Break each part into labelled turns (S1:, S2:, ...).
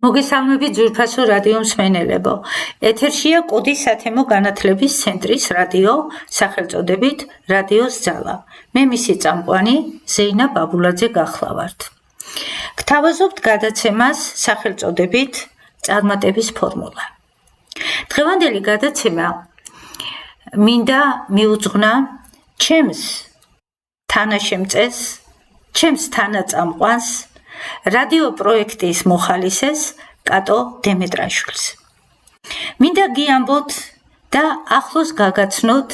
S1: მოგესალმებით ძვირფასო რადიო მსმენელებო. ეთერშია კოდის სათემო განათლების ცენტრის რადიო სახელწოდებით რადიოს ძალა. მე მისი წამყვანი ზეინა ბაბულაძე გახლავართ. გთავაზობთ გადაცემას სახელწოდებით წარმატების ფორმულა. დღევანდელი გადაცემა მინდა მიუძღვნა ჩემს თანაშემწეს, ჩემს თანაწამყვანს, რადიო პროექტის მოხალისეს კატო დემეტრაშვილს. მინდა გიამბოთ და ახლოს გაგაცნოთ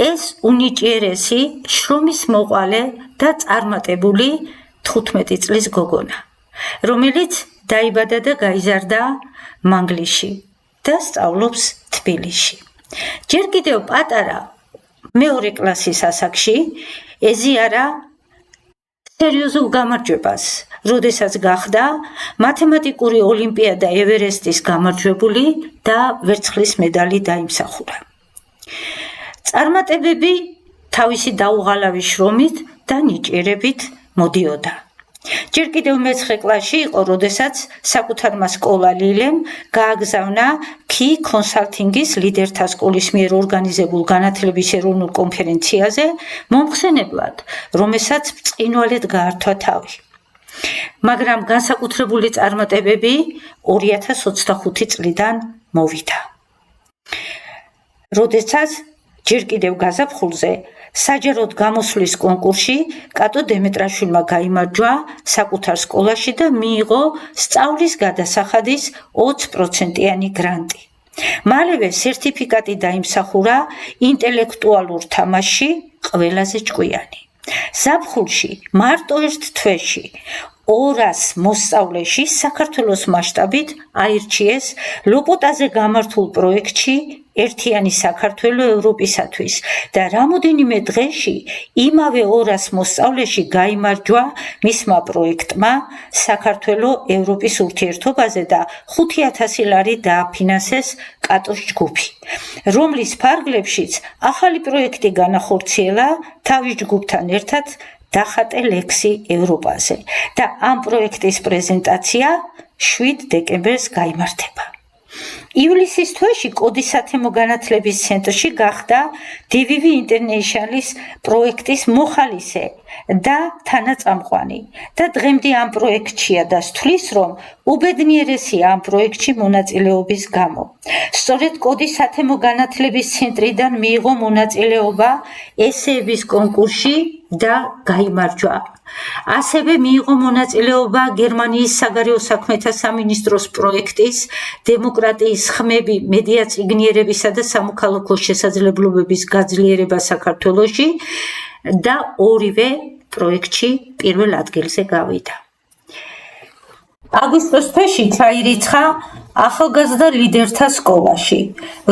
S1: ეს უნიჭიერესი, შრომის მოყვალე და წარმატებული 15 წლის გოგონა, რომელიც დაიბადა და გაიზარდა მანგლისში და სწავლობს თბილისში. ჯერ კიდევ პატარა მეორე კლასის ასაკში ეზიარა სერიოზულ გამარჯვებას, როდესაც გახდა მათემატიკური ოლიმპიადა ევერესტის გამარჯვებული და ვერცხლის მედალი დაიმსახურა. წარმატებები თავისი დაუღალავი შრომით და ნიჭიერებით მოდიოდა. ჯერ კიდევ მე-9 კლასში იყო, როდესაც საკუთარმა სკოლა ლილემ გააგზავნა კი კონსალტინგის ლიდერთა სკოლის მიერ ორგანიზებულ განათლების ეროვნულ კონფერენციაზე მომხსენებლად, რომელსაც ბრწყინვალედ გაართვა თავი. მაგრამ განსაკუთრებული წარმატებები 2025 წლიდან მოვიდა. როდესაც ჯერ კიდევ გაზაფხულზე საჯაროდ გამოსვლის კონკურსში კატო დემეტრაშვილმა გაიმარჯვა საკუთარ სკოლაში და მიიღო სწავლის გადასახადის 20%-იანი გრანტი. მალევე სერტიფიკატი დაიმსახურა ინტელექტუალურ თამაშში ყველაზე ჭკვიანი. ზაფხულში მარტო ერთ თვეში 200 მოსწავლეში საქართველოს მასშტაბით აირჩიეს ლოპოტაზე გამართულ პროექტში ერთიანი საქართველო ევროპისათვის და რამოდენიმე დღეში იმავე 200 მოსწავლეში გაიმარჯვა მისმა პროექტმა საქართველო ევროპის ურთიერთობაზე და 5000 ლარი დააფინანსეს კატოს ჯგუფი, რომლის ფარგლებშიც ახალი პროექტი განახორციელა თავის ჯგუფთან ერთად დახატე ლექსი ევროპაზე და ამ პროექტის პრეზენტაცია 7 დეკემბერს გაიმართება. ივლისის თვეში კოდის სათემო განათლების ცენტრში გახდა DVV International-ის პროექტის მოხალისე და თანაწამყვანი და დღემდე ამ პროექტშია და სთვლის, რომ უბედნიერესია ამ პროექტში მონაწილეობის გამო. სწორედ კოდის სათემო განათლების ცენტრიდან მიიღო მონაწილეობა ესეების კონკურსში და გაიმარჯვა. ასევე მიიღო მონაწილეობა გერმანიის საგარეო საქმეთა სამინისტროს პროექტის დემოკრატიის ხმები მედია წიგნიერებისა და სამოქალაქო შესაძლებლობების გაძლიერება საქართველოში და ორივე პროექტში პირველ ადგილზე გავიდა. აგვისტოს თვეში ჩაირიცხა ახალგაზრდა ლიდერთა სკოლაში,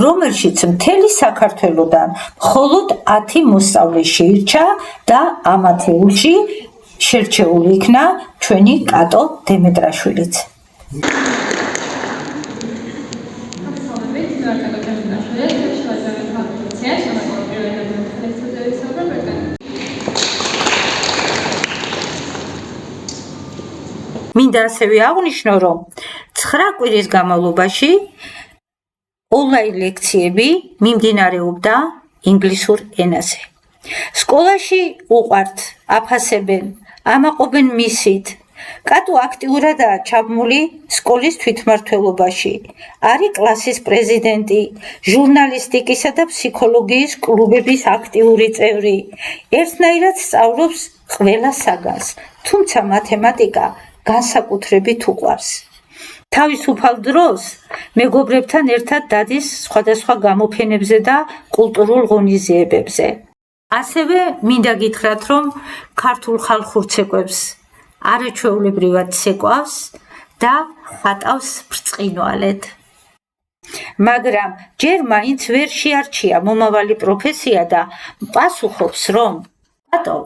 S1: რომელშიც მთელი საქართველოდან მხოლოდ 10 მოსწავლე შეირჩა და ამ ათეულში შერჩეული იქნა ჩვენი კატო დემეტრაშვილიც. მინდა ასევე აღვნიშნო, რომ 9 კვირის განმავლობაში ონლაინ ლექციები მიმდინარეობდა ინგლისურ ენაზე. სკოლაში უყვართ, აფასებენ, ამაყობენ მისით. კატო აქტიურადაა ჩაბმული სკოლის თვითმმართველობაში. არის კლასის პრეზიდენტი, ჟურნალისტიკისა და ფსიქოლოგიის კლუბების აქტიური წევრი. ერთნაირად სწავლობს ყველა საგანს, თუმცა მათემატიკა განსაკუთრებით უყვარს. თავისუფალ დროს მეგობრებთან ერთად დადის სხვადასხვა გამოფენებზე და კულტურულ ღონისძიებებზე. ასევე მინდა გითხრათ, რომ ქართულ ხალხურ ცეკვებს არაჩვეულებრივად ცეკვავს და ატავს ბრწყინვალედ. მაგრამ ჯერ მაინც ვერ შეარჩია მომავალი პროფესია და პასუხობს, რომ კატო,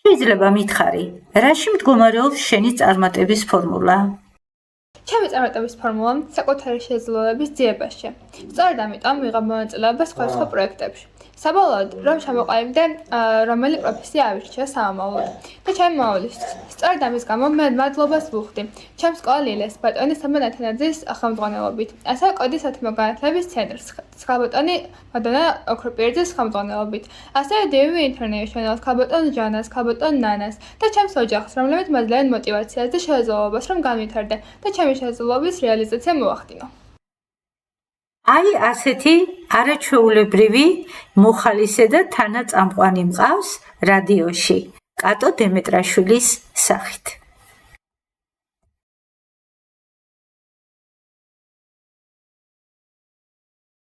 S1: შეიძლება მითხარი, რაში მდგომარეობს შენი წარმატების ფორმულა?
S2: ჩემი წარმატების ფორმულა საკუთარი შესაძლებლობების ძიებაშია. სწორედ ამიტომ ვიღებ მონაწილეობას სხვადასხვა პროექტებში. საბოლოოდ, რომ შემოყალიბდე, რომელი პროფესია ავირჩიო სამომავლოდ და ჩემი მოვლისთვის. სწორედ ამის გამო მე მადლობას ვუხდი ჩემ სკოლა ლილეს, ბატონი სამონ ათანაძის ხელმძღვანელობით, ასევე კოდის სათემო განათლების ცენტრს, ხალბატონი მადონა ოქროპირიძის ხელმძღვანელობით, ასევე DV International-ს, ხალბატონ ჟანას, ხალბატონ ნანას და ჩემს ოჯახს, რომლებიც მაძლევენ мотивაციას და შესაძლებლობას, რომ განვითარდე და ჩემი შესაძლებლობის რეალიზაცია მოახდინო.
S1: აი ასეთი არაჩვეულებრივი მოხალისე და თანაწამყვანი მყავს რადიოში კატო დემეტრაშვილის სახით.